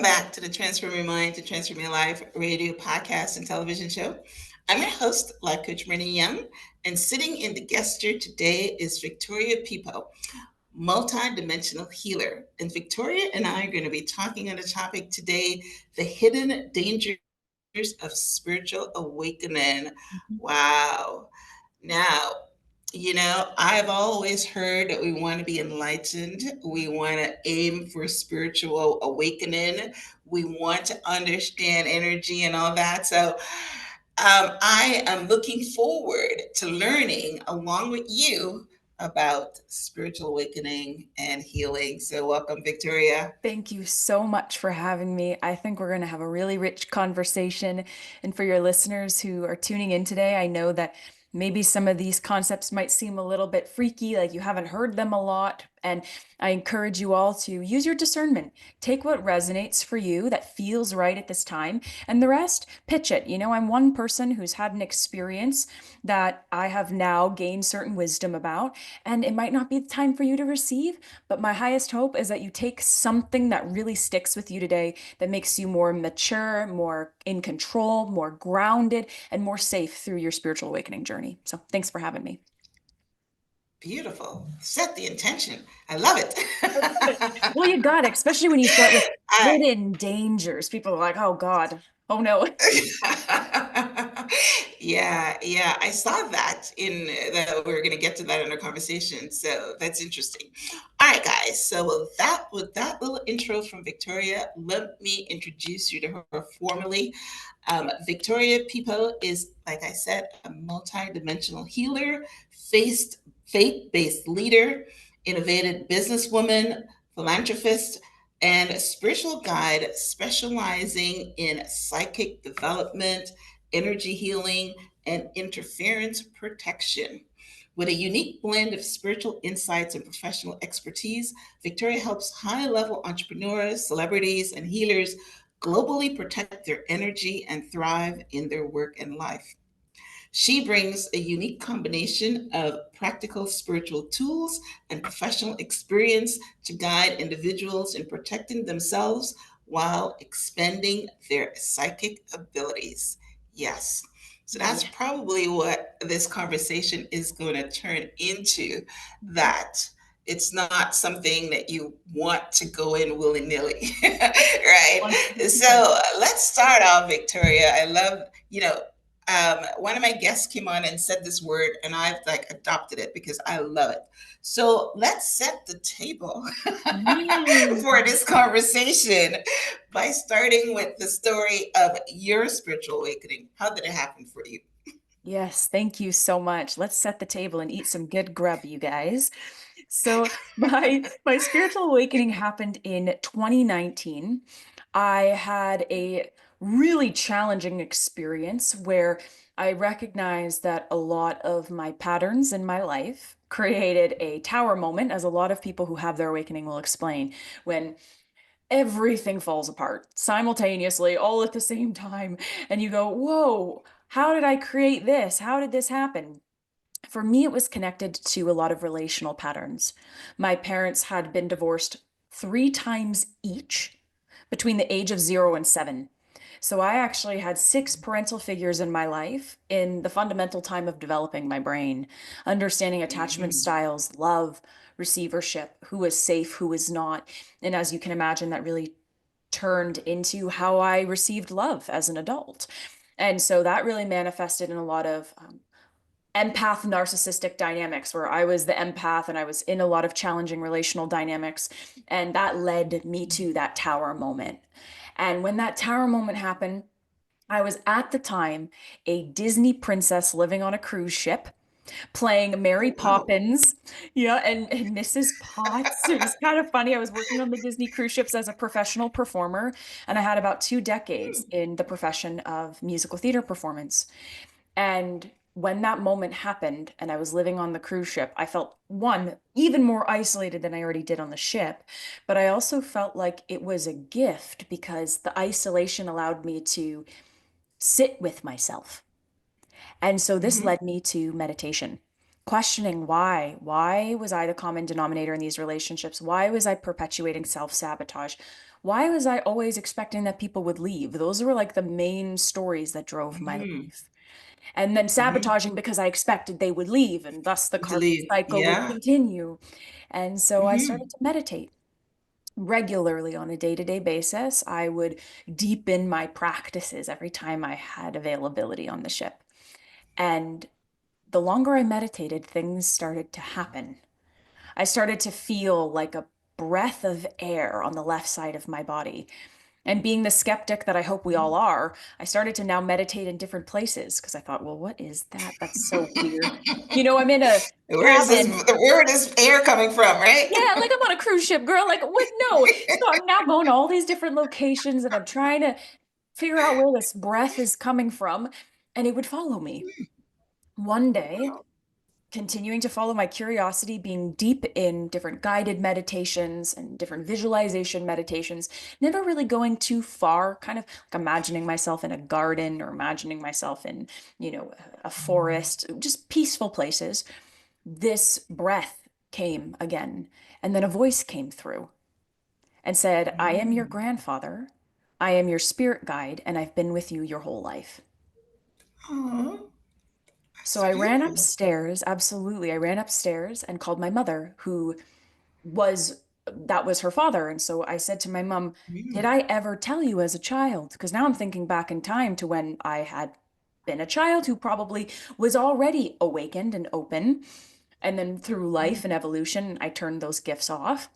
back to the Transform Your Mind to Transform Your Life radio podcast and television show. I'm your host, Life Coach Myrna Young, and sitting in the guest chair today is Victoria Pippo, multi-dimensional healer. And Victoria and I are going to be talking on the topic today, the hidden dangers of spiritual awakening. Mhm. Wow. Now, I've always heard that we want to be enlightened. We want to aim for spiritual awakening. We want to understand energy and all that. So, I am looking forward to learning along with you about spiritual awakening and healing. So, welcome, Victoria. Thank you so much for having me. I think we're going to have a really rich conversation. And for your listeners who are tuning in today, I know that maybe some of these concepts might seem a little bit freaky, like you haven't heard them a lot. And I encourage you all to use your discernment. Take what resonates for you that feels right at this time, and the rest, pitch it. I'm one person who's had an experience that I have now gained certain wisdom about, and it might not be the time for you to receive, but my highest hope is that you take something that really sticks with you today, that makes you more mature, more in control, more grounded, and more safe through your spiritual awakening journey. So thanks for having me. Beautiful. Set the intention. I love it. I love it. Well, you got it, especially when you start with I, hidden dangers. People are like, oh God, oh no. yeah. I saw that in that we're going to get to that in our conversation. So that's interesting. All right, guys. So with that little intro from Victoria, let me introduce you to her formally. Victoria Pippo is, like I said, a multi-dimensional healer, faith-based leader, innovative businesswoman, philanthropist, and spiritual guide specializing in psychic development, energy healing, and interference protection. With a unique blend of spiritual insights and professional expertise, Victoria helps high level entrepreneurs, celebrities, and healers globally protect their energy and thrive in their work and life. She brings a unique combination of practical spiritual tools and professional experience to guide individuals in protecting themselves while expanding their psychic abilities. Yes. So that's Yeah. probably what this conversation is going to turn into, that it's not something that you want to go in willy-nilly, right? So 100%. let's start off, Victoria. I love, one of my guests came on and said this word, and I've like adopted it because I love it. So let's set the table for Mm. this conversation by starting with the story of your spiritual awakening. How did it happen for you? Yes, thank you so much. Let's set the table and eat some good grub, you guys. So my spiritual awakening happened in 2019. I had a really challenging experience where I recognized that a lot of my patterns in my life created a tower moment, as a lot of people who have their awakening will explain, when everything falls apart simultaneously, all at the same time. And you go, whoa, how did I create this? How did this happen? For me, it was connected to a lot of relational patterns. My parents had been divorced 3 times each between the age of 0 and 7. So I actually had 6 parental figures in my life in the fundamental time of developing my brain, understanding attachment Mhm. styles, love, receivership, who was safe, who was not. And as you can imagine, that really turned into how I received love as an adult. And so that really manifested in a lot of empath narcissistic dynamics, where I was the empath and I was in a lot of challenging relational dynamics. And that led me to that tower moment. And when that tower moment happened, I was at the time a Disney princess living on a cruise ship, playing Mary Oh, wow. Poppins, yeah, and Mrs. Potts. It was kind of funny. I was working on the Disney cruise ships as a professional performer, and I had about 2 decades in the profession of musical theater performance. And when that moment happened and I was living on the cruise ship, I felt, one, even more isolated than I already did on the ship. But I also felt like it was a gift because the isolation allowed me to sit with myself. And so this Mhm. led me to meditation. questioning why. Why was I the common denominator in these relationships? Why was I perpetuating self-sabotage? Why was I always expecting that people would leave? Those were like the main stories that drove my Mm, life. And then mhm. sabotaging because I expected they would leave, and thus the To karmic leave. cycle would Yeah. continue. And so I started Mhm. to meditate regularly on a day-to-day basis. I would deepen my practices every time I had availability on the ship. And the longer I meditated, things started to happen. I started to feel like a breath of air on the left side of my body. And being the skeptic that I hope we all are, I started to now meditate in different places because I thought, well, what is that? That's so weird. I'm in a cabin. Where is this air coming from, right? Yeah, like I'm on a cruise ship, girl. Like, what? No. So I'm now going to all these different locations and I'm trying to figure out where this breath is coming from. And it would follow me. One day, Wow. continuing to follow my curiosity, being deep in different guided meditations and different visualization meditations, never really going too far, kind of like imagining myself in a garden or imagining myself in, a forest, just peaceful places. This breath came again. And then a voice came through and said, I am your Mm. grandfather. I am your spirit guide, and I've been with you your whole life. Aw, So that's I ran beautiful. upstairs, absolutely. I ran upstairs and called my mother, who was that was her father. And so I said to my mom, did Mm, I ever tell you as a child? Because now I'm thinking back in time to when I had been a child who probably was already awakened and open. And then through life mm, and evolution, I turned those gifts off.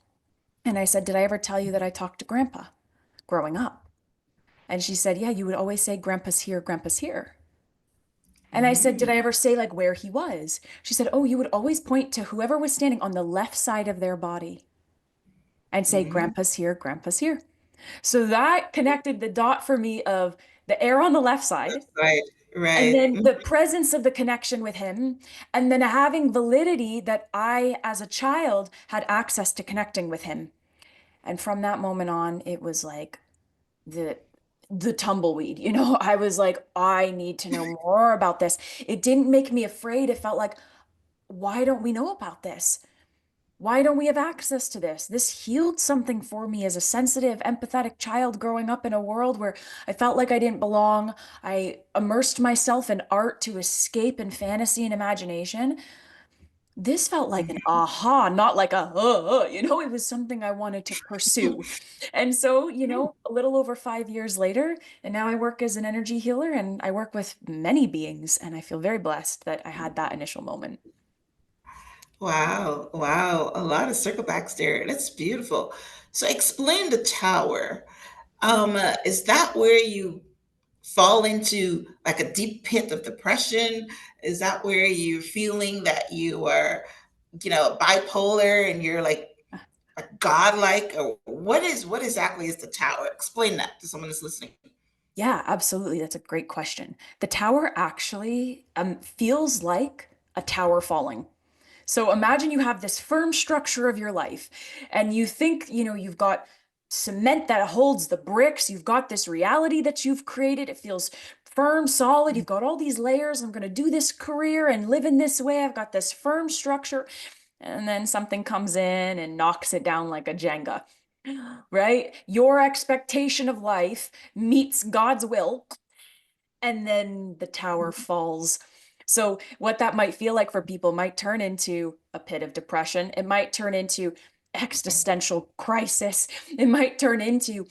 And I said, did I ever tell you that I talked to grandpa growing up? And she said, yeah, you would always say, Grandpa's here, Grandpa's here. And I said, did mm, I ever say like where he was? She said, oh, you would always point to whoever was standing on the left side of their body and say, mm. Grandpa's here, Grandpa's here. So that connected the dot for me of the air on the left side, That's right. and Right. then the presence of the connection with him, and then having validity that I, as a child, had access to connecting with him. And from that moment on, it was like the the tumbleweed, I was like, I need to know more about this. It didn't make me afraid. It felt like, why don't we know about this? Why don't we have access to this? This healed something for me as a sensitive, empathetic child growing up in a world where I felt like I didn't belong. I immersed myself in art to escape in fantasy and imagination. This felt like an Mhm. aha, not like it was something I wanted to pursue. And so, a little over 5 years later, and now I work as an energy healer and I work with many beings. And I feel very blessed that I had that initial moment. Wow. Wow. A lot of circlebacks there. That's beautiful. So explain the tower. Is that where you fall into like a deep pit of depression? Is that where you're feeling that you are, bipolar and you're like godlike? Or what exactly is the tower? Explain that to someone that's listening. Yeah, absolutely. That's a great question. The tower actually feels like a tower falling. So imagine you have this firm structure of your life and you think, you've got cement that holds the bricks. You've got this reality that you've created. It feels firm, solid. You've got all these layers. I'm going to do this career and live in this way. I've got this firm structure. And then something comes in and knocks it down like a Jenga, right? Your expectation of life meets God's will, and then the tower falls. So, what that might feel like for people might turn into a pit of depression. It might turn into existential crisis. It might turn into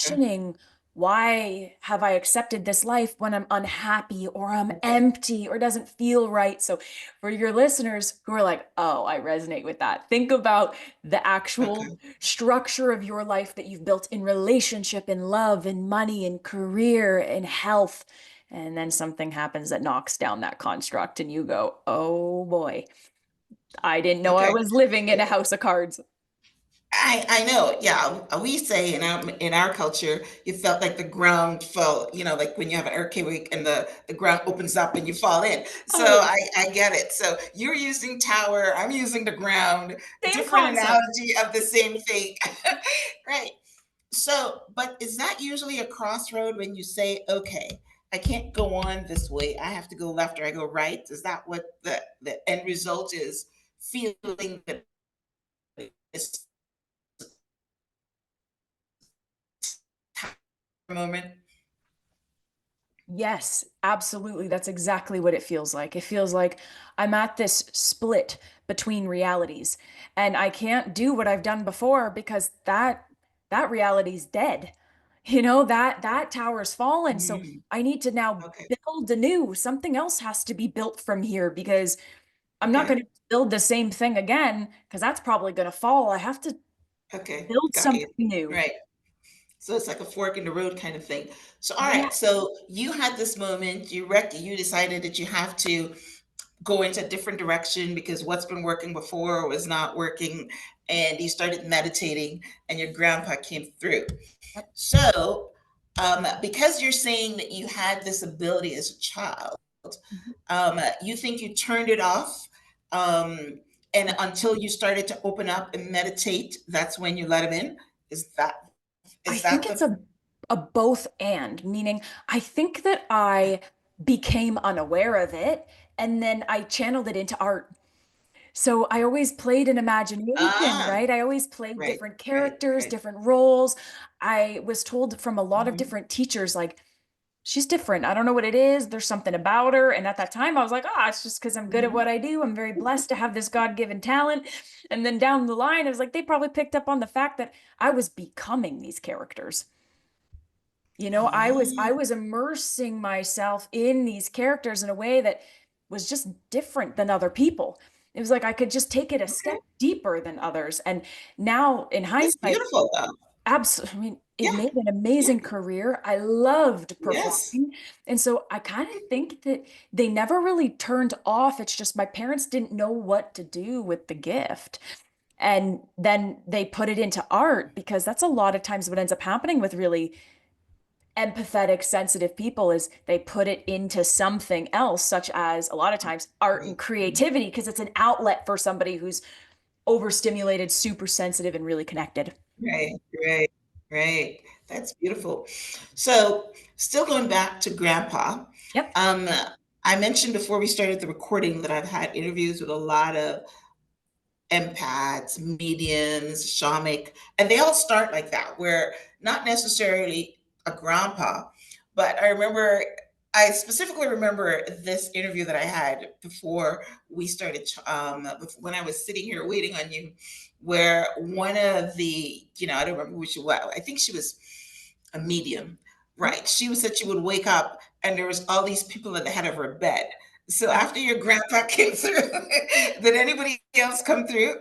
Okay. questioning, why have I accepted this life when I'm unhappy or I'm empty or doesn't feel right? So, for your listeners who are like, oh, I resonate with that, think about the actual Okay. structure of your life that you've built in relationship, in love, in money, in career, in health. And then something happens that knocks down that construct, and you go, oh boy, I didn't know I Okay. was living in a house of cards. I know. Yeah, we say in our culture, you felt like the ground fell. Like when you have an earthquake and the ground opens up and you fall in. So Oh, I get it. So you're using tower. I'm using the ground. same Different concept. analogy of the same thing. Right. So, but is that usually a crossroad when you say, okay, I can't go on this way. I have to go left or I go right. Is that what the end result is? Feeling that it's a moment. Yes, absolutely. That's exactly what it feels like. It feels like I'm at this split between realities, and I can't do what I've done before because that reality's dead. That tower's fallen. So Mm, I need to now okay. build anew. Something else has to be built from here because I'm not going Okay. to build the same thing again because that's probably going to fall. I have to Okay. build Got you. something new. Right. So it's like a fork in the road kind of thing. So all Yeah. right. So you had this moment. You decided that you have to go into a different direction because what's been working before was not working, and you started meditating, and your grandpa came through. Yep. So, because you're saying that you had this ability as a child, Mhm. you think you turned it off, um, and until you started to open up and meditate, that's when you let him in. Is that I is think that it's the? a both and, meaning I think that I became unaware of it and then I channeled it into art. So I always played an imagination, Ah, right? I always played right, different right, characters, right. different roles. I was told from a lot of Mhm. different teachers, like, she's different. I don't know what it is. There's something about her. And at that time, I was like, it's just because I'm good at Mhm. what I do. I'm very blessed to have this God-given talent. And then down the line, I was like, they probably picked up on the fact that I was becoming these characters. I was Ah, immersing myself in these characters in a way that was just different than other people. It was like I could just take it a okay. step deeper than others. And now in That's hindsight, beautiful, though. absolutely, I mean, it Yeah, made an yeah, amazing career. I loved yes. performing. And so I kind of think that they never really turned off. It's just my parents didn't know what to do with the gift. And then they put it into art because that's a lot of times what ends up happening with really empathetic, sensitive people is they put it into something else, such as a lot of times art and Right, creativity, because it's an outlet for somebody who's overstimulated, super sensitive, and really connected. right, right, right. That's beautiful. So, still going back to Grandpa, Yep. um, I mentioned before we started the recording that I've had interviews with a lot of empaths, mediums, shamanic, and they all start like that, where not necessarily a grandpa, but I specifically remember this interview that I had before we started, when I was sitting here waiting on you, where one of the, I don't remember who she was, I think she was a medium, Yep. right? She was said she would wake up and there was all these people at the head of her bed. So after your grandpa came through, did anybody else come through?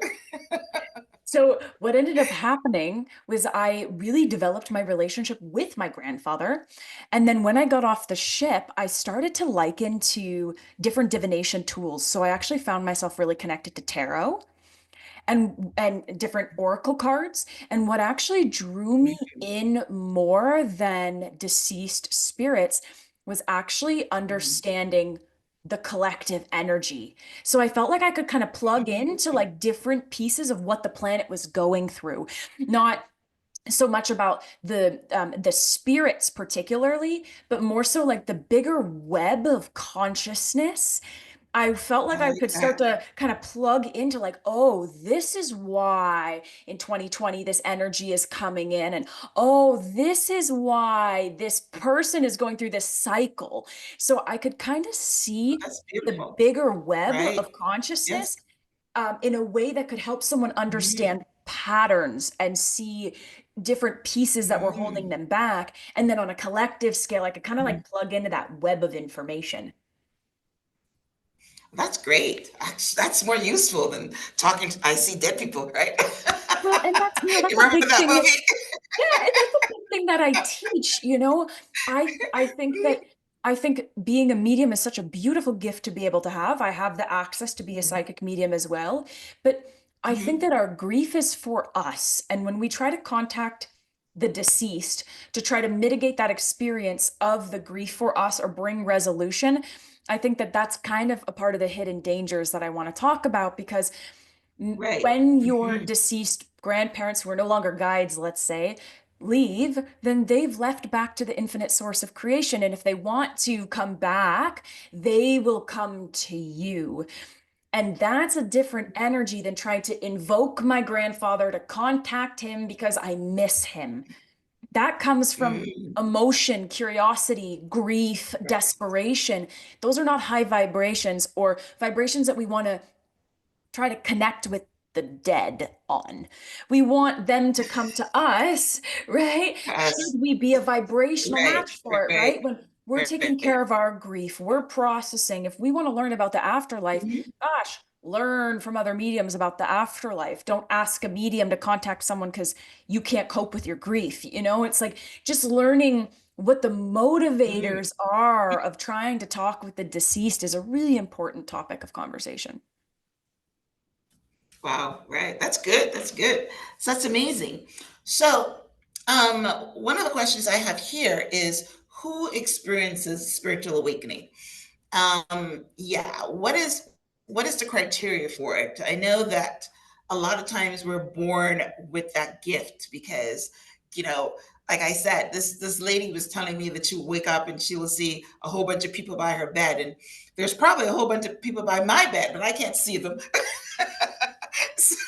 So, what ended up happening was I really developed my relationship with my grandfather. And then when I got off the ship, I started to liken to different divination tools. So, I actually found myself really connected to tarot and different oracle cards. And what actually drew me in more than deceased spirits was actually Mhm. understanding the collective energy. So I felt like I could kind of plug into Okay. like different pieces of what the planet was going through, not so much about the spirits particularly, but more so like the bigger web of consciousness. I felt like I I like could start that. to kind of plug into like, oh, this is why in 2020 this energy is coming in. And oh, this is why this person is going through this cycle. So I could kind of Oh, see that's the beautiful. bigger web Right. of Yes. consciousness in a way that could help someone Mm, understand patterns and see different pieces that were holding mm, them back. And then on a collective scale, I could kind of mm. like plug into that web of information. That's great. That's more useful than talking to I see dead people, right? Well, and that's, that's You a remember big that thing that, movie? yeah, and that's a big thing that I teach. I think being a medium is such a beautiful gift to be able to have. I have the access to be a Mhm, psychic medium as well, but I think mhm. that our grief is for us. And when we try to contact the deceased to try to mitigate that experience of the grief for us or bring resolution, I think that that's kind of a part of the hidden dangers that I want to talk about because Right. when your Mhm. deceased grandparents who are no longer guides, let's say, leave, then they've left back to the infinite source of creation. And if they want to come back, they will come to you. And that's a different energy than trying to invoke my grandfather to contact him because I miss him. That comes from Mm, emotion, curiosity, grief, right. desperation. Those are not high vibrations or vibrations that we want to try to connect with the dead on. We want them to come to us, right? Us. Should we be a vibrational Right. match for it, Right. right? When we're taking care Right. of our grief, we're processing. If we want to learn about the afterlife, Mhm. gosh, learn from other mediums about the afterlife. Don't ask a medium to contact someone because you can't cope with your grief. It's like just learning what the Mm. motivators are of trying to talk with the deceased is a really important topic of conversation. Wow, right. That's good. That's good. So that's amazing. So, um, one of the questions I have here is who experiences spiritual awakening? Yeah, what is the criteria for it? I know that a lot of times we're born with that gift because, you know, like I said, this lady was telling me that she would wake up and she will see a whole bunch of people by her bed, and there's probably a whole bunch of people by my bed, but I can't see them.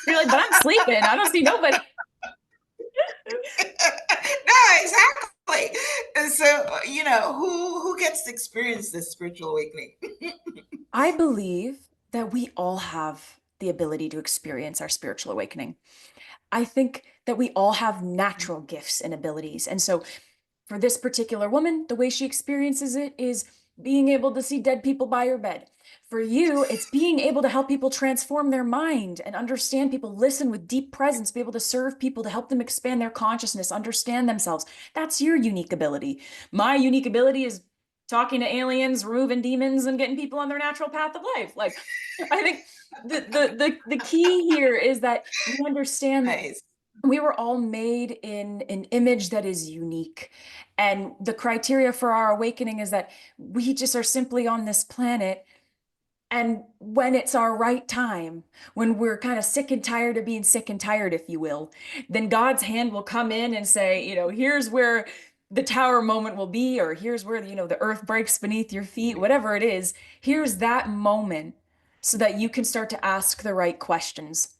You're like, but I'm sleeping. I don't see nobody. No, exactly. And so, who gets to experience this spiritual awakening? I believe that we all have the ability to experience our spiritual awakening. I think that we all have natural gifts and abilities. And so for this particular woman, the way she experiences it is being able to see dead people by her bed. For you, it's being able to help people transform their mind and understand people, listen with deep presence, be able to serve people to help them expand their consciousness, understand themselves. That's your unique ability. My unique ability is talking to aliens, removing demons, and getting people on their natural path of life. Like, I think the key here is that we understand that Nice. we were all made in an image that is unique. And the criteria for our awakening is that we just are simply on this planet. And when it's our right time, when we're kind of sick and tired of being sick and tired, if you will, then God's hand will come in and say, here's where the tower moment will be, or here's where, the earth breaks beneath your feet, whatever it is. Here's that moment so that you can start to ask the right questions.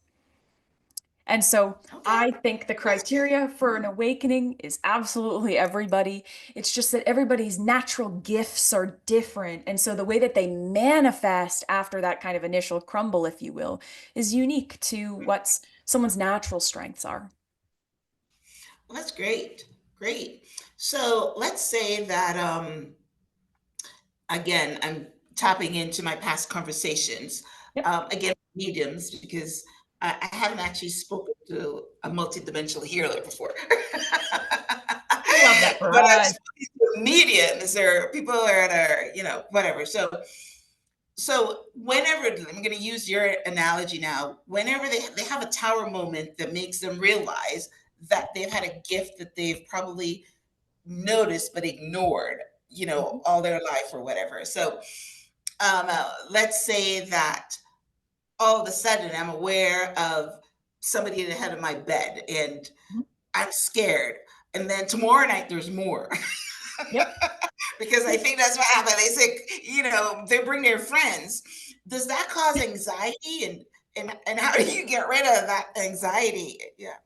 And so Okay. I think the That's good. criteria for an awakening is absolutely everybody. It's just that everybody's natural gifts are different. And so the way that they manifest after that kind of initial crumble, if you will, is unique to what someone's natural strengths are. Well, that's great. Great. So let's say that again, I'm tapping into my past conversations. Yep. Again, mediums, because I haven't actually spoken to a multidimensional healer before. We love that for But I've us. spoken to mediums or people that are, whatever. So whenever I'm going to use your analogy now, whenever they have a tower moment that makes them realize that they've had a gift that they've probably noticed but ignored, Mhm. all their life or whatever. So let's say that all of a sudden I'm aware of somebody at the head of my bed and Mhm. I'm scared. And then tomorrow night there's more. Yep. Because I think that's what happened. They say, they bring their friends. Does that cause anxiety? And how do you get rid of that anxiety? Yeah.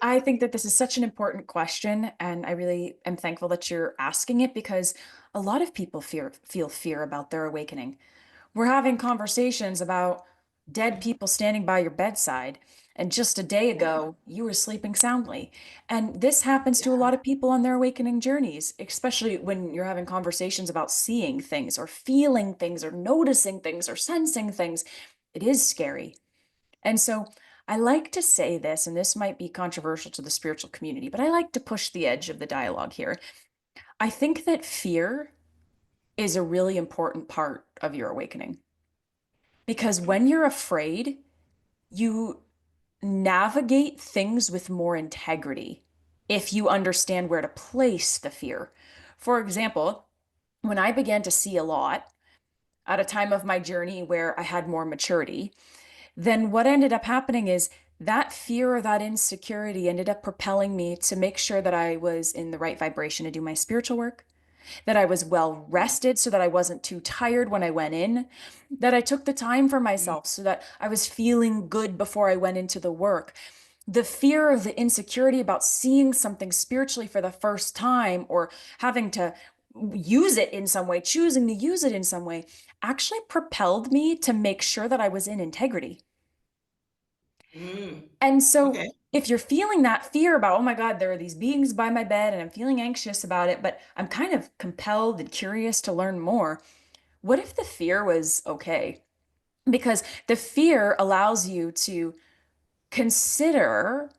I think that this is such an important question, and I really am thankful that you're asking it because a lot of people feel fear about their awakening. We're having conversations about dead people standing by your bedside, and just a day Yeah. ago, you were sleeping soundly. And this happens to a Yeah. lot of people on their awakening journeys, especially when you're having conversations about seeing things or feeling things or noticing things or sensing things. It is scary. And so I like to say this, and this might be controversial to the spiritual community, but I like to push the edge of the dialogue here. I think that fear is a really important part of your awakening because when you're afraid, you navigate things with more integrity if you understand where to place the fear. For example, when I began to see a lot at a time of my journey where I had more maturity, then what ended up happening is that fear or that insecurity ended up propelling me to make sure that I was in the right vibration to do my spiritual work, that I was well rested so that I wasn't too tired when I went in, that I took the time for myself so that I was feeling good before I went into the work. The fear of the insecurity about seeing something spiritually for the first time or having to use it in some way, choosing to use it in some way, actually propelled me to make sure that I was in integrity. Mm. And so Okay. if you're feeling that fear about, oh my God, there are these beings by my bed and I'm feeling anxious about it, but I'm kind of compelled and curious to learn more, what if the fear was okay? Because the fear allows you to consider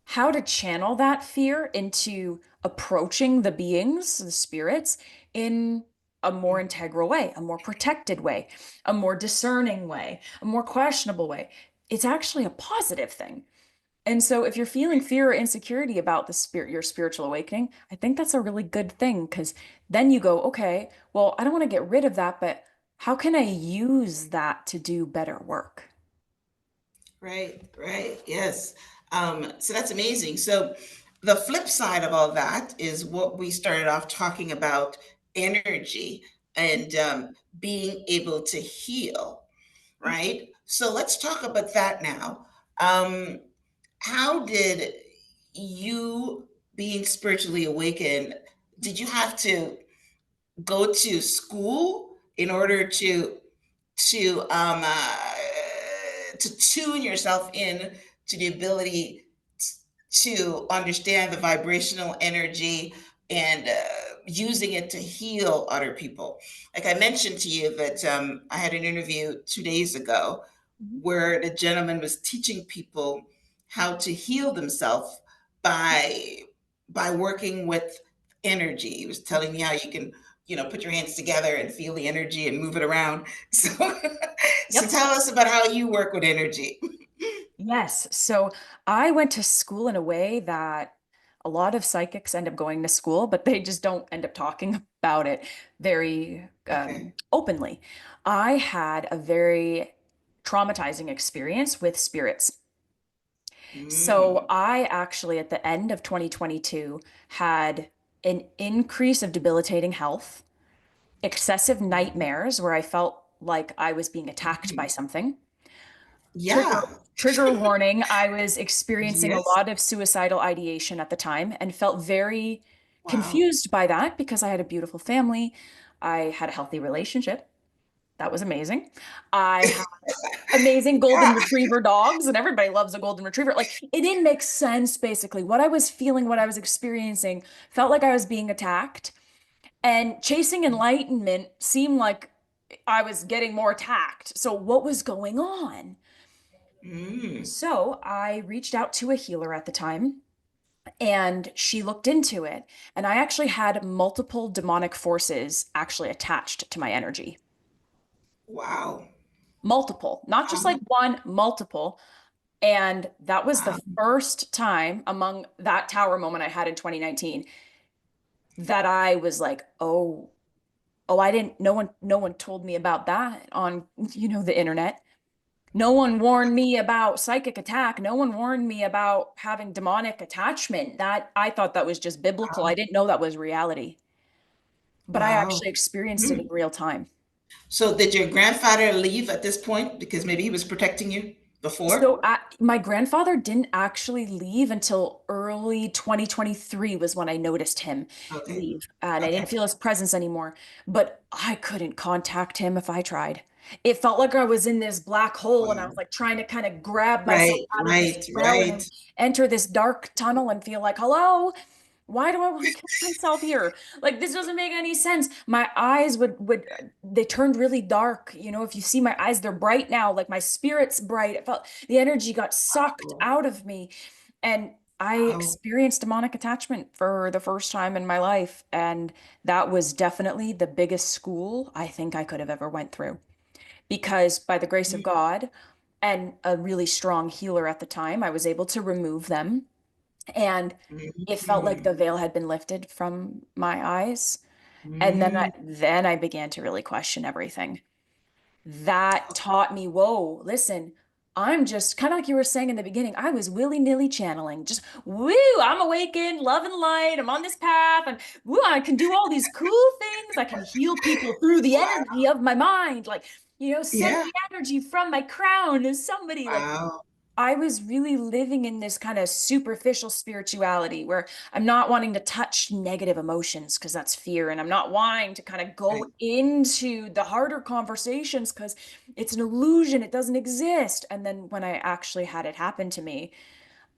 how to channel that fear into approaching the beings, the spirits, in a more integral way, a more protected way, a more discerning way, a more questionable way. It's actually a positive thing. And so if you're feeling fear or insecurity about the spirit, your spiritual awakening, I think that's a really good thing because then you go, okay, well, I don't want to get rid of that, but how can I use that to do better work? Right, right. Yes. So that's amazing. So the flip side of all that is what we started off talking about, energy and being able to heal, right? So let's talk about that now. Um, how did you, being spiritually awakened, did you have to go to school in order to tune yourself in to the ability to understand the vibrational energy and using it to heal other people? Like I mentioned to you that I had an interview 2 days ago Mhm. where the gentleman was teaching people how to heal themselves by working with energy. He was telling me how you can, put your hands together and feel the energy and move it around. So, so Yep. tell us about how you work with energy. Yes. So I went to school in a way that a lot of psychics end up going to school, but they just don't end up talking about it very Okay. openly. I had a very traumatizing experience with spirits. So Mm. I actually, at the end of 2022, had an increase of debilitating health, excessive nightmares where I felt like I was being attacked by something. Trigger Yeah. trigger warning, I was experiencing a Yes. lot of suicidal ideation at the time and felt very Wow. confused by that because I had a beautiful family. I had a healthy relationship. That was amazing. I had amazing golden Yeah. retriever dogs, and everybody loves a golden retriever. Like it didn't make sense basically. What I was feeling, what I was experiencing, felt like I was being attacked. And chasing enlightenment seemed like I was getting more attacked. So what was going on? Mm. So I reached out to a healer at the time and she looked into it. And I actually had multiple demonic forces actually attached to my energy. Wow. Multiple, not just like Wow. one, multiple. And that was the Wow. first time among that tower moment I had in 2019 that I was like, oh, I didn't, no one told me about that on, the internet. No one warned me about psychic attack. No one warned me about having demonic attachment. That I thought that was just biblical. I didn't know that was reality. But I Wow. actually experienced it in Hmm. real time. So did your grandfather leave at this point because maybe he was protecting you before? So my grandfather didn't actually leave until early 2023 was when I noticed him Okay. leave, and I didn't Okay. feel his presence anymore. But I couldn't contact him if I tried. It felt like I was in this black hole, and I was Wow. like trying to kind of grab myself Right. out of this Right. spell and Right. then enter this dark tunnel and feel like, hello, why do I want to kill myself here? Like this doesn't make any sense. My eyes would they turned really dark. If you see my eyes, they're bright now. Like my spirit's bright. It felt the energy got sucked Wow. out of me. And I Wow. experienced demonic attachment for the first time in my life. And that was definitely the biggest school I think I could have ever went through. Because by the grace of God and a really strong healer at the time, I was able to remove them and it felt like Mm. the veil had been lifted from my eyes. And then I Mm. then I began to really question everything. That taught me, whoa, listen, I'm just kind of like you were saying in the beginning, I was willy-nilly channeling, just woo, I'm awakened, love and light, I'm on this path, and woo, I can do all these cool things. I can heal people through the Wow. energy of my mind, like, send Yeah. the energy from my crown as somebody like Wow. I was really living in this kind of superficial spirituality where I'm not wanting to touch negative emotions because that's fear. And I'm not wanting to kind of go Right. into the harder conversations because it's an illusion. It doesn't exist. And then when I actually had it happen to me,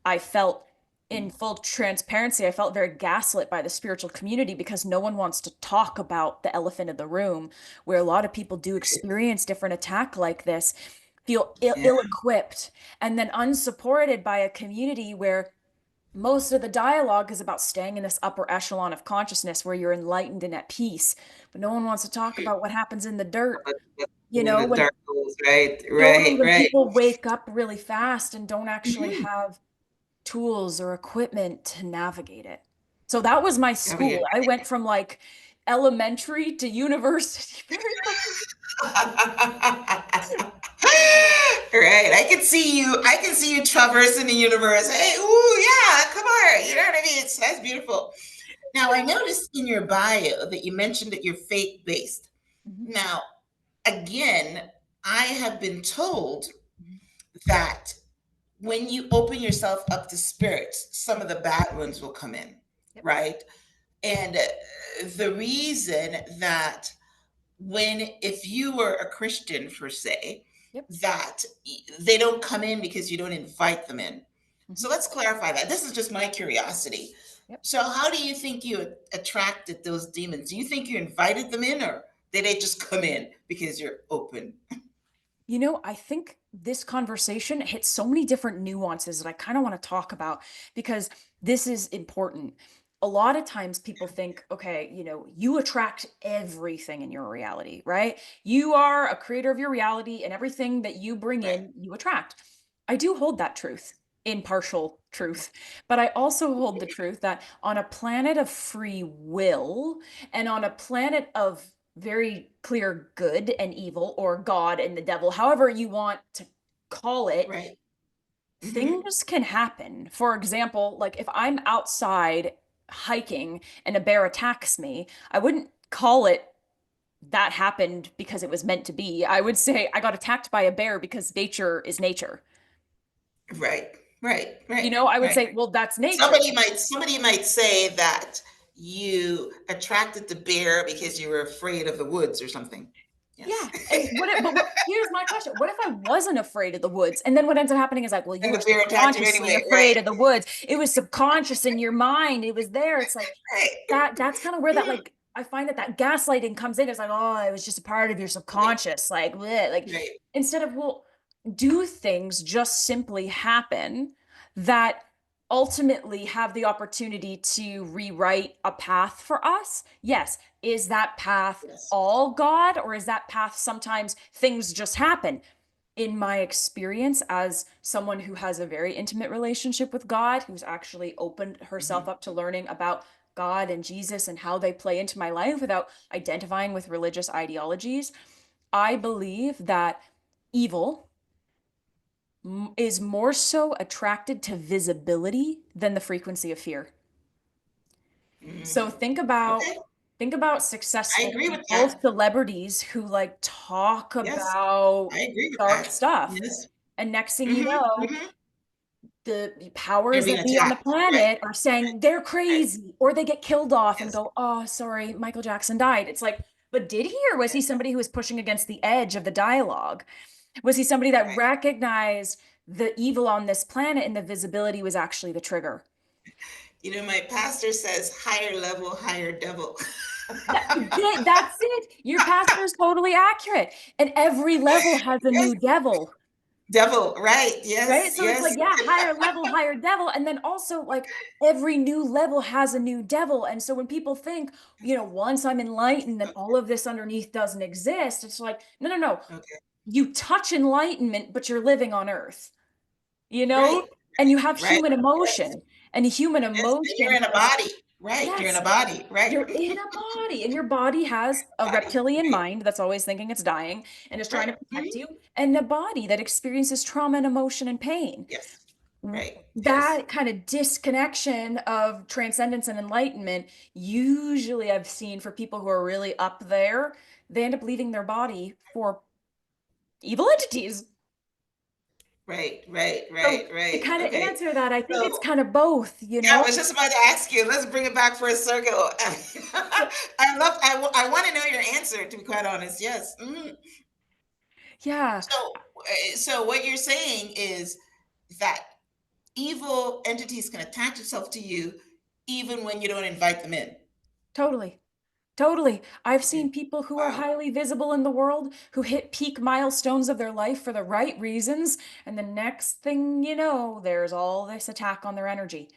I felt in full transparency, I felt very gaslit by the spiritual community because no one wants to talk about the elephant in the room, where a lot of people do Right. experience different attack like this, feel Yeah. ill-equipped, and then unsupported by a community where most of the dialogue is about staying in this upper echelon of consciousness where you're enlightened and at peace. But no one wants to talk about what happens in the dirt, In the when dark holes, right, totally right, when right. people wake up really fast and don't actually Mhm. have tools or equipment to navigate it. So that was my Oh, yeah. school. I went from like elementary to university very quickly. Right. I can see you traversing the universe. Hey, ooh, yeah, come on. You know what I mean? That's beautiful. Now, I noticed in your bio that you mentioned that you're faith based. Mhm, Now, again, I have been told mhm. that when you open yourself up to spirits, some of the bad ones will come in, Yep. right? And the reason that if you were a Christian per se, Yep. that they don't come in because you don't invite them in. Mhm. So let's clarify that. This is just my curiosity. Yep. So how do you think you attracted those demons? Do you think you invited them in, or did they just come in because you're open? I think this conversation hits so many different nuances that I kind of want to talk about because this is important. A lot of times people think, okay, you attract everything in your reality, right? You are a creator of your reality, and everything that you bring Right. in, you attract. I do hold that truth in partial truth, but I also hold the truth that on a planet of free will and on a planet of very clear good and evil, or God and the devil, however you want to call it, Right. Hmm. things can happen. For example, like if I'm outside hiking and a bear attacks me, I wouldn't call it that happened because it was meant to be. I would say I got attacked by a bear because nature is nature. Right. Right. Right. I would Right. say, well, that's nature. Somebody might say that you attracted the bear because you were afraid of the woods or something. Yes. Yeah. And here's my question. What if I wasn't afraid of the woods? And then what ends up happening is like, well, you And were the bear attacked you subconsciously anyway. Right. afraid of the woods. It was subconscious in your mind. It was there. It's like Right. that's kind of where that Mhm. like I find that gaslighting comes in. It's like, oh, it was just a part of your Right. subconscious. Like, bleh. Like Right. instead of, well, do things just simply happen that ultimately have the opportunity to rewrite a path for us? Yes. Is that path Yes. all God, or is that path sometimes things just happen? In my experience, as someone who has a very intimate relationship with God, who's actually opened herself Mhm. up to learning about God and Jesus and how they play into my life without identifying with religious ideologies, I believe that evil is more so attracted to visibility than the frequency of fear. So Mm. think Okay. about I successful agree with people, that. celebrities who like talk Yes. about I agree with dark that. stuff. Yes. And next thing you Hmm. know, Hmm. the You're powers being that be on the attacked. Right. planet are saying they're Right. crazy, or they get killed off and Yes. go, oh, sorry, Michael Jackson died. It's like, but did he, or was he somebody who was pushing against the edge of the dialogue? Was he somebody that Right. recognized the evil on this planet and the visibility was actually the trigger? My pastor says higher level, higher devil. That's it. Your pastor is totally accurate. And every level has a Yes. new devil, Devil. Right. right? Yes. So it's like, Yes. yeah, higher level, higher devil. And then also, like, every new level has a new devil. And so when people think, once I'm enlightened, then all of this underneath doesn't exist, it's like, no, no, no. Okay. You touch enlightenment, but you're living on earth, you Right. know? And you have Right. human Yes. emotion. And human Yes. And you're emotion in a has body. Right. You're in a Yes, body. Right. you're in a body, and your body has a Body. reptilian Right. mind that's always thinking it's dying and is trying Right. to protect Mhm. you, and a body that experiences trauma and emotion and pain. Yes. Right. Yes. That kind of disconnection of transcendence and enlightenment, usually I've seen for people who are really up there, they end up leaving their body for evil entities. Right. Right. So Right. to Right. kind of Okay. answer that, I think it's So kind of both, yeah, I was just about to ask you. Let's bring it back for a circle. I love. I want to know your answer. To be quite honest, yes. Mhm. Yeah, So what you're saying is that evil entities can attach itself to you even when you don't invite them in. totally. Totally. I've Okay. seen people who are Wow. highly visible in the world who hit peak milestones of their life for the right reasons. And the next thing you know, there's all this attack on their energy.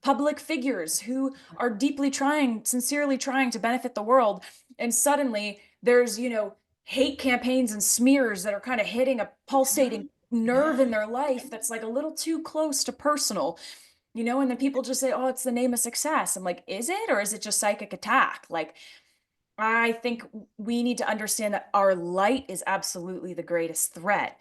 Public figures who are deeply trying, sincerely trying to benefit the world. And suddenly there's, hate campaigns and smears that are kind of hitting a Yeah. pulsating nerve Yeah. in their life that's like a little too close to personal, and then people just say, oh, it's the name of success. I'm like, is it? Or is it just psychic attack? Like, I think we need to understand that our light is absolutely the greatest threat,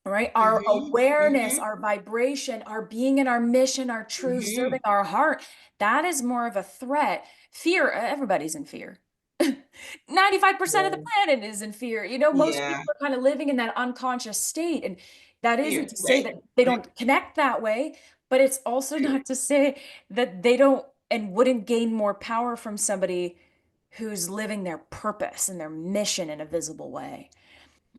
right? Our Mm-hmm. awareness, Mm-hmm. our vibration, our being in our mission, our truth, Mm-hmm. serving our heart, that is more of a threat. Fear, everybody's in fear. 95% of the Yeah. planet is in fear. Most Yeah. people are kind of living in that unconscious state. And that isn't Fear. to say Right. that they Right. don't connect that way, but it's also Right. not to say that they don't and wouldn't gain more power from somebody who's living their purpose and their mission in a visible way.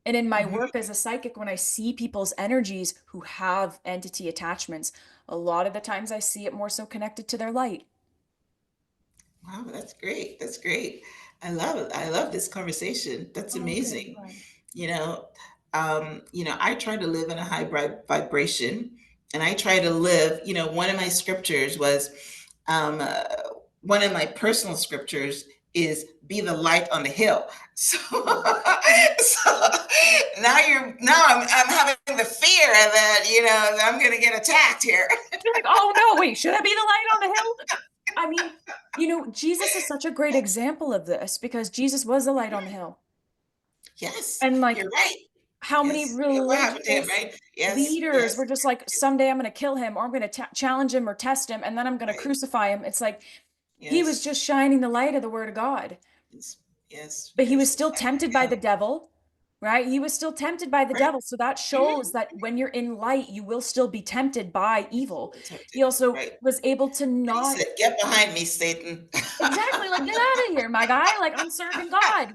And in my Mm-hmm. work as a psychic, when I see people's energies who have entity attachments, a lot of the times I see it more so connected to their light. Wow, that's great. That's great. I love it. I love this conversation. That's Oh, good. amazing. Fun. You know, I try to live in a high vibration, and I try to live. One of my scriptures was, um, uh, one of my personal scriptures is "Be the light on the hill." So, so now I'm having the fear that that I'm going to get attacked here. You're like, oh no, wait, should I be the light on the hill? I mean, Jesus is such a great example of this because Jesus was the light on the hill. Yes, And like, you're right. how many Yes. Yeah, what happened to him, religious right? Yes, leaders were yes, just like, someday I'm going to kill him, or I'm going to challenge him or test him, and then I'm going to right. crucify him. It's like he was Yes, just shining the light of the word of God. yes, yes, But he was yes. still tempted by Yeah, the devil, right? He was still tempted by the right. devil. So that Mhm. shows that when you're in light, you will still be tempted by Still evil. been tempted, He also right. was able to But he not said, "Get behind me, Satan." exactly like, get out of here, my guy. Like, I'm serving God.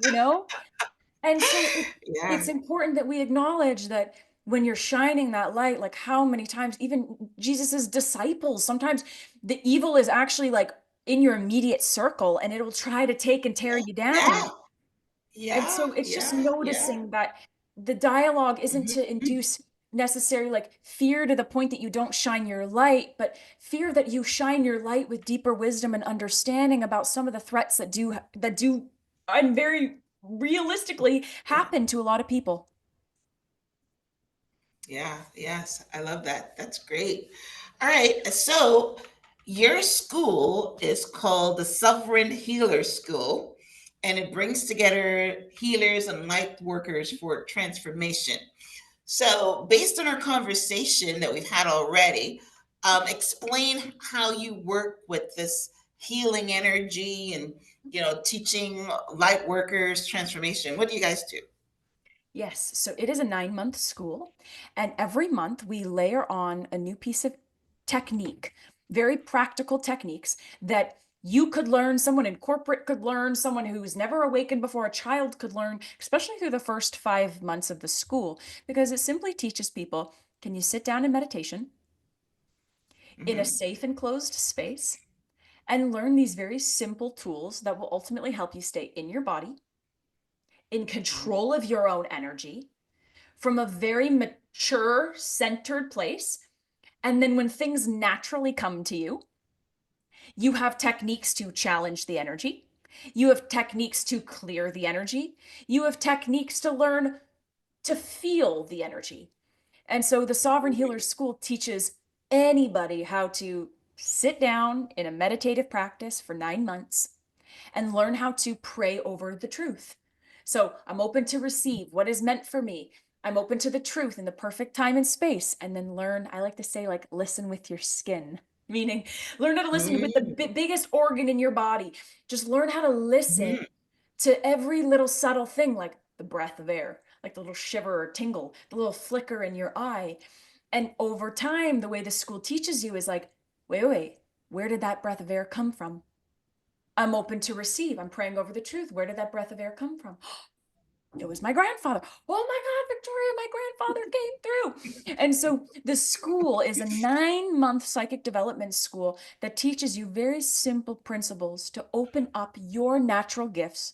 And so it's Yeah, important that we acknowledge that when you're shining that light, like how many times, even Jesus's disciples, sometimes the evil is actually like in your immediate circle and it'll try to take and tear you down. yeah, And yeah, so it's just yeah, yeah. noticing that the dialogue isn't to Mhm. induce necessarily like fear to the point that you don't shine your light, but fear that you shine your light with deeper wisdom and understanding about some of the threats that do and very realistically Yeah, happen to a lot of people. yeah, yes. I love that. That's great. All right, so your school is called the Sovereign Healer School, and it brings together healers and light workers for transformation. So, based on our conversation that we've had already, explain how you work with this healing energy and teaching light workers transformation. What do you guys do? Yes, so it is a 9-month school, and every month we layer on a new piece of technique, very practical techniques that you could learn, someone in corporate could learn, someone who's never awakened before, a child could learn, especially through the first 5 months of the school, because it simply teaches people, can you sit down in meditation in a Hmm. safe and closed space and learn these very simple tools that will ultimately help you stay in your body, in Hmm. control of your own energy from a very mature, centered place. And then when things naturally come to you, you have techniques to challenge the energy. You have techniques to clear the energy. You have techniques to learn to feel the energy. And so the Sovereign Healer School teaches anybody how to sit down in a meditative practice for 9 months and learn how to pray over the truth. So I'm open to receive what is meant for me. I'm open to the truth in the perfect time and space, and then learn, I like to say, like, listen with your skin, meaning learn how to listen with the Mm, biggest organ in your body. Just learn how to listen mhm, to every little subtle thing, like the breath of air, like the little shiver or tingle, the little flicker in your eye. And over time, the way the school teaches you is like, wait, where did that breath of air come from? I'm open to receive. I'm praying over the truth. Where did that breath of air come from? It was my grandfather. Oh my God, Victoria, my grandfather came through. And so the school is a 9 month psychic development school that teaches you very simple principles to open up your natural gifts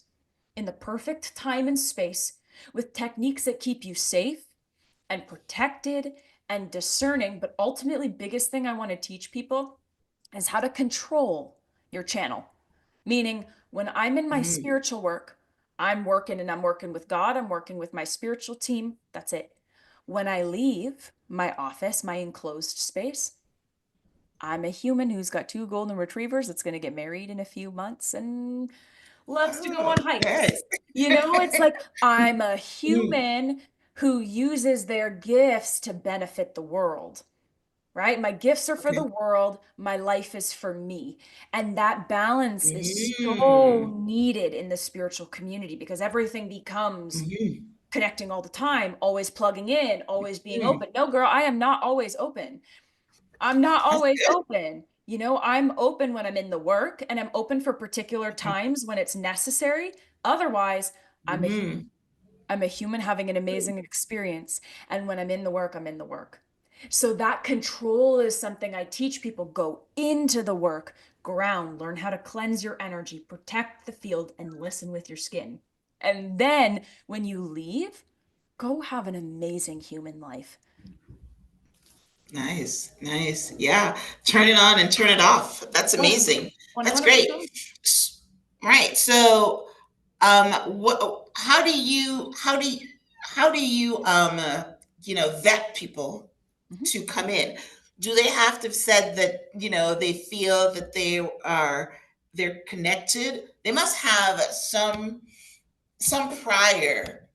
in the perfect time and space with techniques that keep you safe and protected and discerning. But ultimately, biggest thing I want to teach people is how to control your channel. Meaning, when I'm in my mm. spiritual work, I'm working and I'm working with God, I'm working with my spiritual team. That's it. When I leave my office, my enclosed space, I'm a human who's got two golden retrievers that's going to get married in a few months and loves to go Oh, on okay. hikes. It's like I'm a Mm, human who uses their gifts to benefit the world, right? My gifts are for the okay. world, my life is for me. And that balance is so Mm, needed in the spiritual community because everything becomes mhm, connecting all the time, always plugging in, always being mm. open. No, girl, I am not always open. I'm not That's always good. open. I'm open when I'm in the work and I'm open for particular Okay. times when it's necessary. Otherwise, I'm a Mm, I'm a human having an amazing experience. And when I'm in the work, I'm in the work. So that control is something I teach people. Go into the work, ground, learn how to cleanse your energy, protect the field, and listen with your skin. And then when you leave, go have an amazing human life. nice, nice. Yeah. Turn it on and turn it off. That's Oh, amazing. That's great. 100%. Right. So, how do you, vet people Mhm. to come in? Do they have to have said that, they feel that they're connected? They must have some prior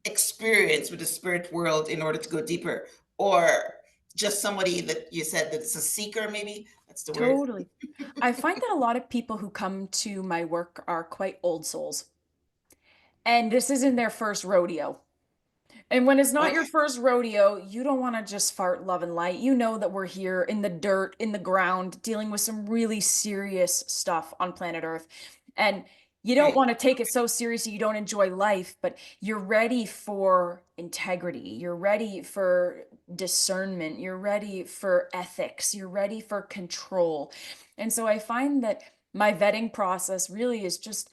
experience with the spirit world in order to go deeper, or just somebody that you said that it's a seeker, maybe that's the word. Totally. I find that a lot of people who come to my work are quite old souls. And this isn't their first rodeo. And when it's not your Okay. first rodeo, you don't want to just fart love and light. You know that we're here in the dirt, in the ground, dealing with some really serious stuff on planet Earth. And you don't Right. want to take it so seriously you don't enjoy life, but you're ready for integrity. You're ready for discernment. You're ready for ethics. You're ready for control. And so I find that my vetting process really is just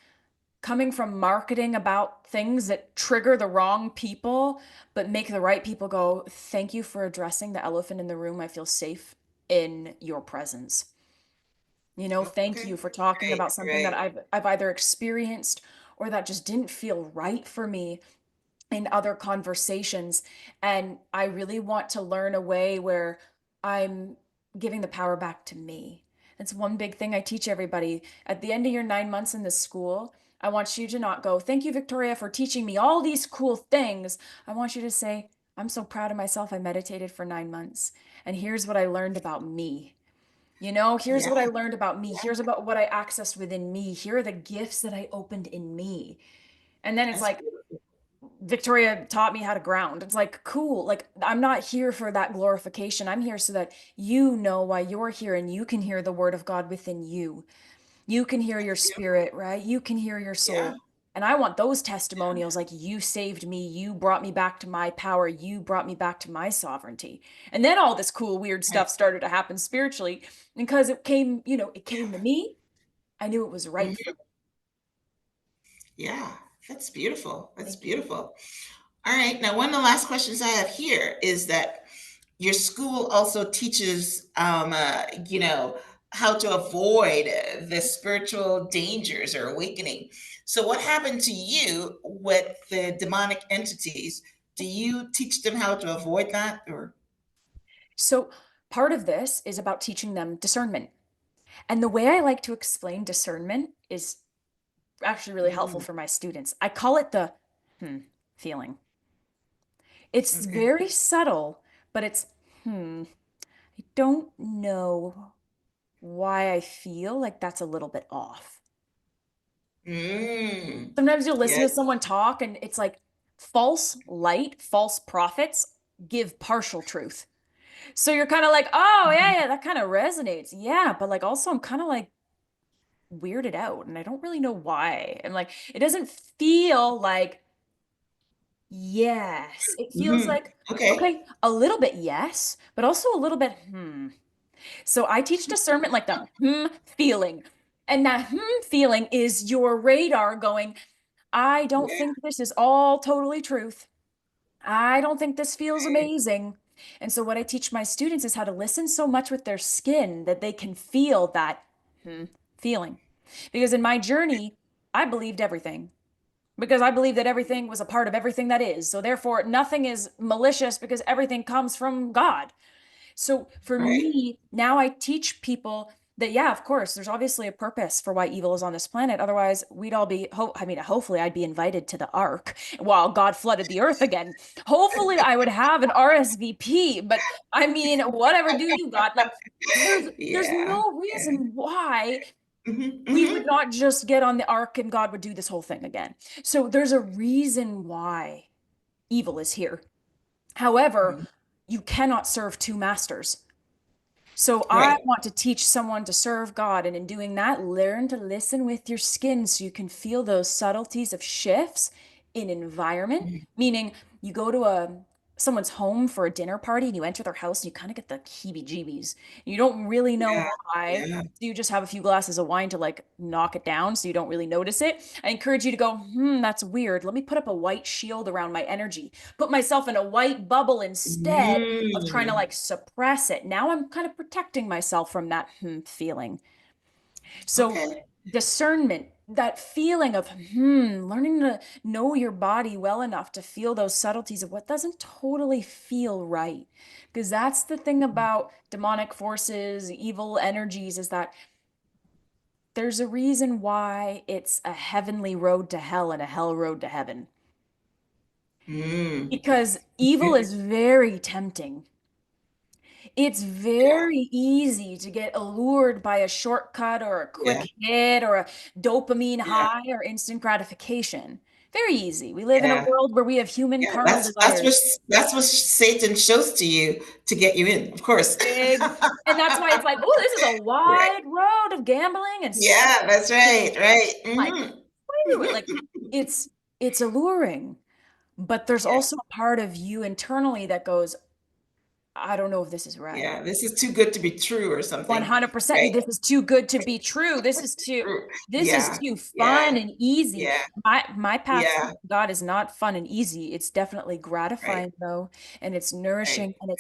coming from marketing about things that trigger the wrong people, but make the right people go, thank you for addressing the elephant in the room. I feel safe in your presence. Thank Okay. you for talking Right. about something that Right. I've either experienced or that just didn't feel right for me in other conversations. And I really want to learn a way where I'm giving the power back to me. That's one big thing I teach everybody. At the end of your 9 months in this school, I want you to not go, thank you, Victoria, for teaching me all these cool things. I want you to say, I'm so proud of myself. I meditated for 9 months. And here's what I learned about me. Here's Yeah. what I learned about me. Yeah. Here's about what I accessed within me. Here are the gifts that I opened in me. And then it's That's like, beautiful. Victoria taught me how to ground. It's like, cool. Like, I'm not here for that glorification. I'm here so that you know why you're here and you can hear the word of God within you. You can hear your That's beautiful. spirit, right? You can hear your Yeah. soul. And I want those testimonials like, you saved me. You brought me back to my power. You brought me back to my sovereignty. And then all this cool, weird Right. stuff started to happen spiritually because it came to me. I knew it was right for Mhm. me. Yeah. That's beautiful. That's Thank you. beautiful. All right. Now, one of the last questions I have here is that your school also teaches, how to avoid the spiritual dangers or awakening. So, what happened to you with the demonic entities? Do you teach them how to avoid that, or? So Part of this is about teaching them discernment. And the way I like to explain discernment is actually really helpful Mm, for my students. I call it the feeling. It's okay. very subtle, but it's I don't know why I feel like that's a little bit off. Mm, Sometimes you'll listen to yes. someone talk and it's like false light, false prophets give partial truth. So you're kind of like, oh, yeah, Mhm. yeah, that kind of resonates. Yeah, but like also I'm kind of like weirded out and I don't really know why. And like it doesn't feel like yes. It feels Mhm. like, Okay. okay, a little bit yes, but also a little bit So I teach discernment like the feeling. And that feeling is your radar going, I don't Yeah. think this is all totally truth. I don't think this feels Right. amazing. And so what I teach my students is how to listen so much with their skin that they can feel that feeling. Because in my journey, I believed everything. Because I believe that everything was a part of everything that is. So therefore, nothing is malicious because everything comes from God. So for Right. me, now I teach people that, yeah, of course, there's obviously a purpose for why evil is on this planet. Otherwise, we'd all be, I mean, hopefully I'd be invited to the ark while God flooded the earth again. Hopefully I would have an RSVP, but I mean, whatever do you got? Like, there's Yeah. no Yeah. reason why Mhm. we would Mhm. not just get on the ark and God would do this whole thing again. So there's a reason why evil is here. However, Mhm. you cannot serve two masters. So I Right. want to teach someone to serve God. And in doing that, learn to listen with your skin so you can feel those subtleties of shifts in environment, Mhm. meaning you go to someone's home for a dinner party and you enter their house and you kind of get the heebie-jeebies. You don't really know Yeah. why. Yeah. So you just have a few glasses of wine to like knock it down so you don't really notice it. I encourage you to go, that's weird. Let me put up a white shield around my energy, put myself in a white bubble instead of trying to Mm. like suppress it. Now I'm kind of protecting myself from that feeling. So Okay. discernment, that feeling of learning to know your body well enough to feel those subtleties of what doesn't totally feel right. Because that's the thing about demonic forces, evil energies, is that there's a reason why it's a heavenly road to hell and a hell road to heaven. Mm. Because evil is very tempting. It's Yeah. very easy to get allured by a shortcut or a quick Yeah. hit or a dopamine Yeah. high or instant gratification. Very easy. We live in a Yeah. world where we have human Yeah. carnal That's what desires. Satan shows to you to get you in, of course. And that's why it's like, oh, this is a Right. wide road of gambling and Yeah, that's right. sin. Right. Like, Mhm. wait, like it's it's alluring, but there's Yeah. also a part of you internally that goes, I don't know if this is right. Yeah. This is too good to be true or something. 100%. Right. This is too good to be true. True. This is Yeah. too Yeah. fun and easy. Yeah. My path to Yeah. God is not fun and easy. It's definitely Right. gratifying though, and it's Right. nourishing and Right.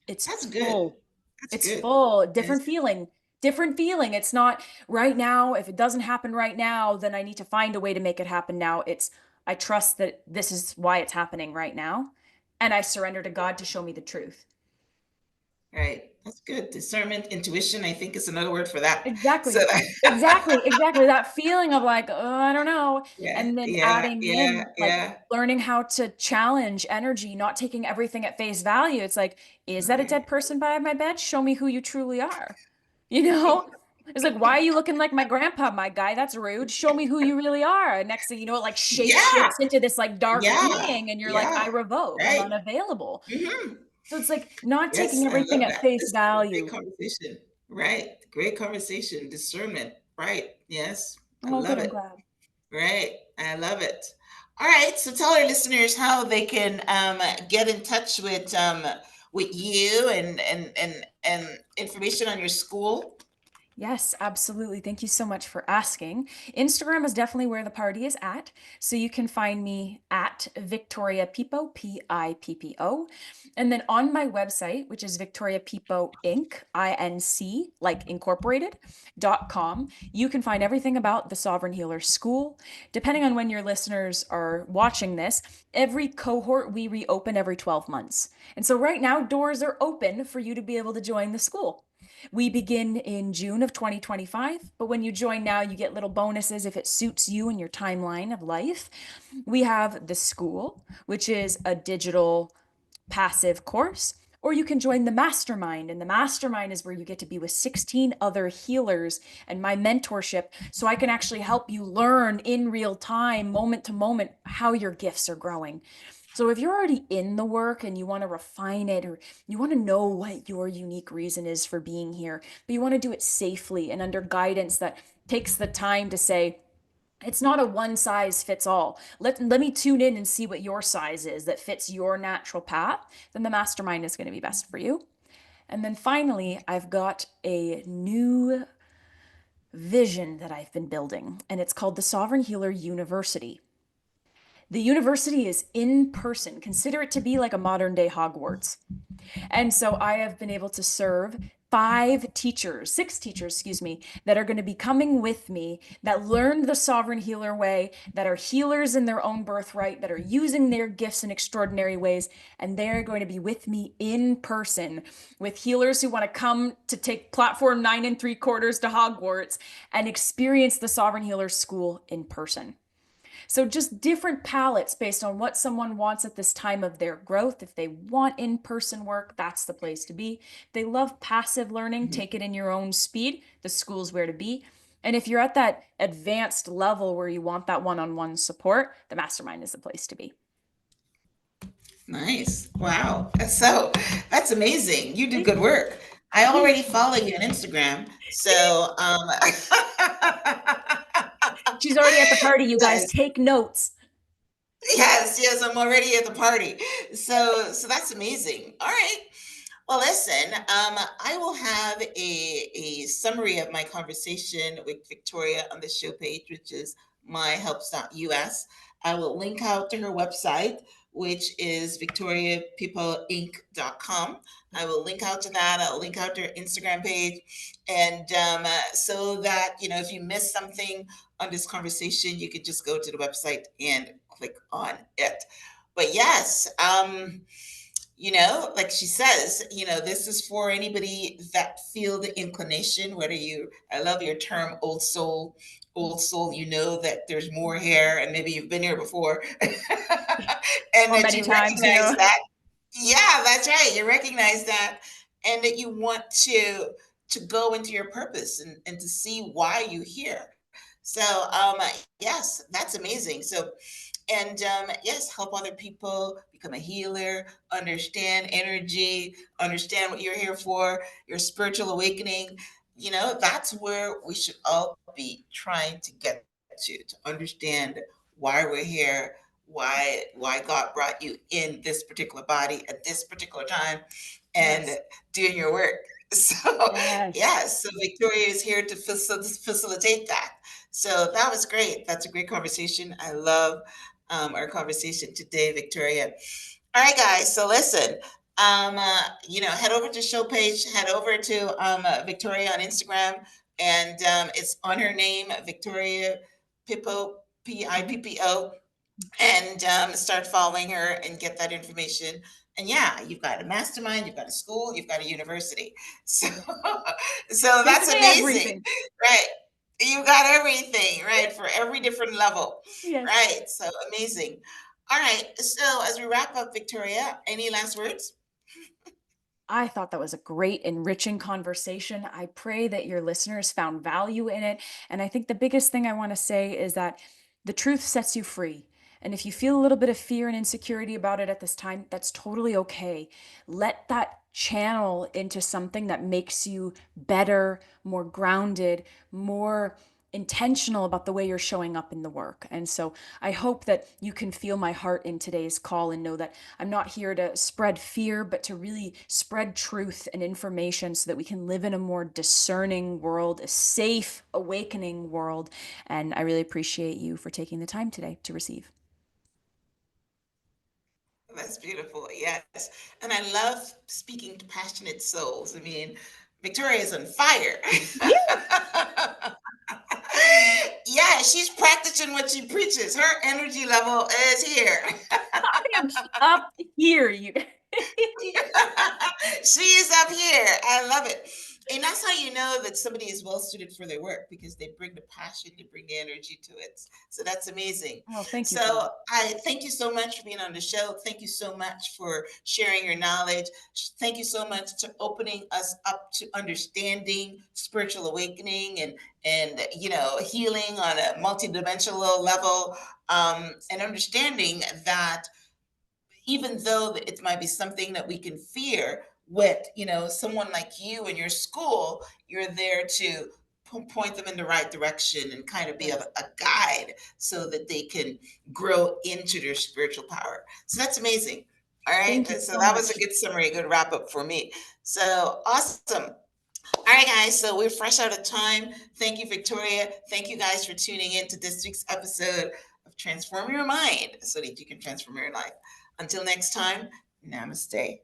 it's That's good. full. That's It's good. full, Yes. different feeling. Different feeling. It's not right now. If it doesn't happen right now, then I need to find a way to make it happen now. It's I trust that this is why it's happening right now, and I surrender to God to show me the truth. Right. That's good. Discernment, intuition, I think is another word for that. So Exactly. Exactly. Exactly. That feeling of like, oh, I don't know. yeah, And then yeah, adding yeah, in like yeah. learning how to challenge energy, not taking everything at face value. It's like, is that a Okay. dead person by my bed? Show me who you truly are. You know? It's like, why are you looking like my grandpa, my guy? That's rude. Show me who you really are. And next thing you know, it like shape Yeah, shifts into this like dark yeah, being, and you're like, I yeah. revoke. I'm Right. unavailable. Mhm. So it's like not Yes, taking I everything love at that. face This is a great value. conversation. Right. Great conversation. Discernment. Right. Yes. I Oh, good. love I'm it. glad. Right. I love it. All right. So tell our listeners how they can get in touch with you and information on your school. Yes, absolutely. Thank you so much for asking. Instagram is definitely where the party is at. So you can find me at Victoria Pippo, Pippo. And then on my website, which is Victoria Pippo Inc., INC, like incorporated.com, you can find everything about the Sovereign Healer School. Depending on when your listeners are watching this, every cohort we reopen every 12 months. And so right now, doors are open for you to be able to join the school. We begin in June of 2025, but when you join now, you get little bonuses if it suits you and your timeline of life. We have the school, which is a digital passive course, or you can join the mastermind. And the mastermind is where you get to be with 16 other healers and my mentorship. So I can actually help you learn in real time, moment to moment, how your gifts are growing. So if you're already in the work and you want to refine it, or you want to know what your unique reason is for being here, but you want to do it safely and under guidance that takes the time to say, it's not a one size fits all. Let me tune in and see what your size is that fits your natural path. Then the mastermind is going to be best for you. And then finally, I've got a new vision that I've been building, and it's called the Sovereign Healer University. The university is in person. Consider it to be like a modern day Hogwarts. And so I have been able to serve six teachers, excuse me, that are going to be coming with me, that learned the sovereign healer way, that are healers in their own birthright, that are using their gifts in extraordinary ways. And they're going to be with me in person with healers who want to come to take platform 9 3/4 to Hogwarts and experience the sovereign healer school in person. So just different palettes based on what someone wants at this time of their growth. If they want in-person work, that's the place to be. If they love passive learning, Mhm. take it in your own speed. The school's where to be. And if you're at that advanced level where you want that one-on-one support, the mastermind is the place to be. Nice. Wow. So that's amazing. You do Thank good work. I you. already follow you on Instagram. So She's already at the party, you guys. yes, Take notes. yes, yes, I'm already at the party. So that's amazing. All right. Well, listen, I will have a summary of my conversation with Victoria on the show page, which is myhelps.us. I will link out to her website, which is victoriapipoinc.com. I will link out to that. I'll link out to her Instagram page. And so that, if you miss something on this conversation, you could just go to the website and click on it. But yes, like she says, this is for anybody that feel the inclination, whether I love your term old soul, that there's more here and maybe you've been here before and Or that many you times, recognize that. Yeah, that's right. You recognize that and that you want to go into your purpose and to see why you're here. So, yes, that's amazing. So, and yes, help other people become a healer, understand energy, understand what you're here for, your spiritual awakening. That's where we should all be trying to get to understand why we're here, why God brought you in this particular body at this particular time, and Yes. doing your work. So, Yes. yeah, so Victoria is here to facilitate that. So that was great. That's a great conversation. I love our conversation today, Victoria. All right, guys. So listen, head over to show page, head over to Victoria on Instagram, and it's on her name, Victoria Pippo, Pippo, and start following her and get that information. And yeah, you've got a mastermind, you've got a school, you've got a university. So, so that's Basically amazing, everything. right? You got everything, right, for every different level, Yes. right? So amazing. All right. So as we wrap up, Victoria, any last words? I thought that was a great, enriching conversation. I pray that your listeners found value in it. And I think the biggest thing I want to say is that the truth sets you free. And if you feel a little bit of fear and insecurity about it at this time, that's totally okay. Let that channel into something that makes you better, more grounded, more intentional about the way you're showing up in the work. And so I hope that you can feel my heart in today's call and know that I'm not here to spread fear, but to really spread truth and information so that we can live in a more discerning world, a safe, awakening world. And I really appreciate you for taking the time today to receive. That's beautiful. Yes. And I love speaking to passionate souls. I mean, Victoria is on fire. Yeah, Yeah, she's practicing what she preaches. Her energy level is here. I am up here, you. She is up here. I love it. And that's how you know that somebody is well suited for their work because they bring the passion, they bring the energy to it. So that's amazing. Oh, thank you for So that. I thank you so much for being on the show. Thank you so much for sharing your knowledge. Thank you so much to opening us up to understanding spiritual awakening and healing on a multidimensional level, and understanding that even though it might be something that we can fear, with someone like you in your school, you're there to point them in the right direction and kind of be Yes. a guide so that they can grow into their spiritual power. So that's amazing. All right, Thank you so so that was a much. good summary, a good wrap up for me. So awesome. All right, guys, so we're fresh out of time. Thank you, Victoria. Thank you guys for tuning in to this week's episode of Transform Your Mind so that you can transform your life. Until next time, namaste.